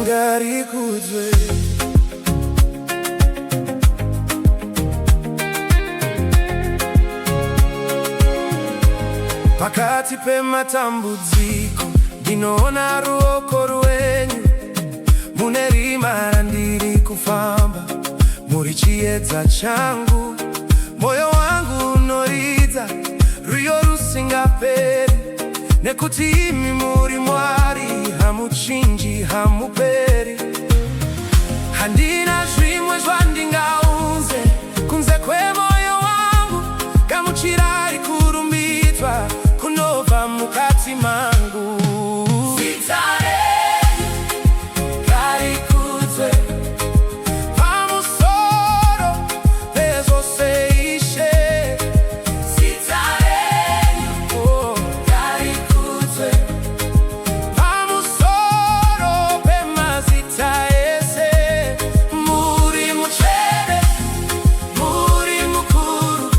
Ngarikuzwe pakati pematambudziko ndinoona ruoko rwenyu, mune rimara ndiri kufamba, muri chiedza changu. Moyo wangu unoridza rwiyo rusingaperi, nekuti imi muri Mwari, hamuchinji hamuperi. Handina zvimwe zvandingaunze kunze kwemoyo wangu, gamuchirai kurumbidzwa kunobva mukati mangu. Zita renyu ngarikudzwe pamusoro pezvose Ishe. Zita renyu ngarikudzwe pamusoro pemazita ese. Muri mutsvene, muri mukuru,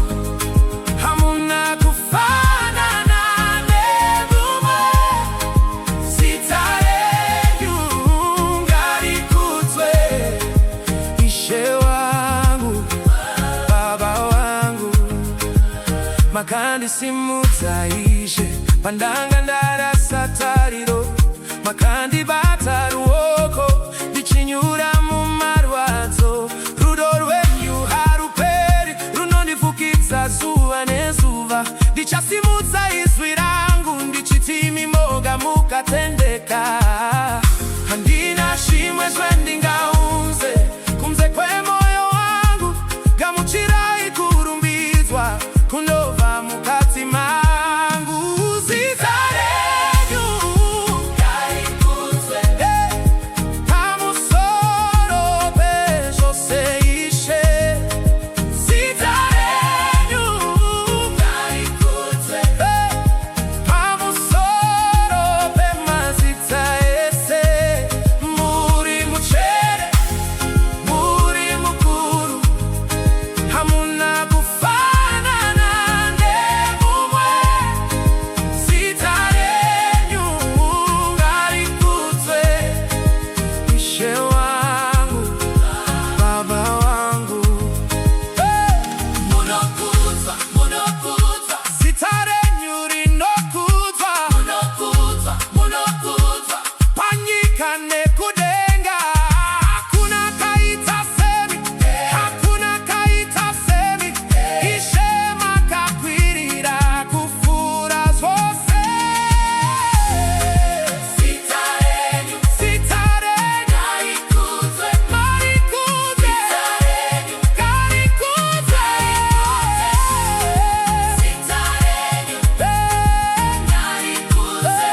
hamuna kufanana nemumwe. Zita renyu ngarikudzwe, Ishe wangu, Baba wangu. Makandisimudza Ishe pandanga ndarasa tariro, makandibata ruoko ndichinyura mumarwadzo. Rudo rwenyu haruperi, runondifukidza zuva nezuva. Ndichasimudza izwi rangu ndichiti imi moga mukatendeka. Handina zvimwe zvandingaunze kunze kwemoyo wangu, gamuchirai kurumbidzwa kunobva mukati mangu. Zita renyu ngarikudzwe pamusoro pezvose Ishe. Zita renyu ngarikudzwe pamusoro pemazita ese. Muri mutsvene, muri mukuru, hamuna kufanana nemumwe. Zita renyu ngarikudzwe, Ishe wangu, Baba wangu. Munokudzwa, munokudzwa, zita renyu rinokudzwa. Munokudzwa, munokudzwa, panyika nekudenga. Hakuna kaita semi, hakuna kaita semi. Ishe makakwirira kufura zvose. Zita renyu, zita renyu ngarikudzwe, ngarikudzwe. Zita renyu ngarikudzwe, zita renyu ngarikudzwe.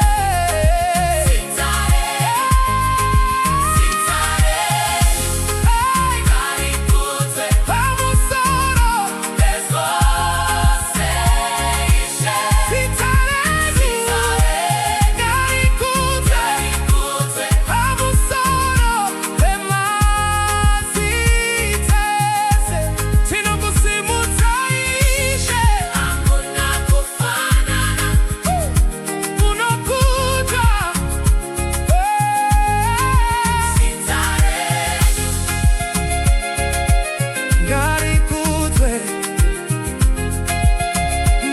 Zita renyu ngarikudzwe pamusoro pezvose Ishe. Zita renyu ngarikudzwe pamusoro pemazita ese. Tinokusimudza Ishe, hamuna kufanana, munokudzwa. Zita renyu ngarikudzwe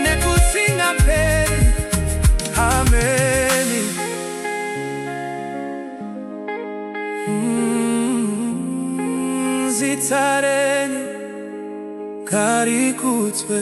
nekusingaperi. Ameni. Zita renyu ngarikudzwe.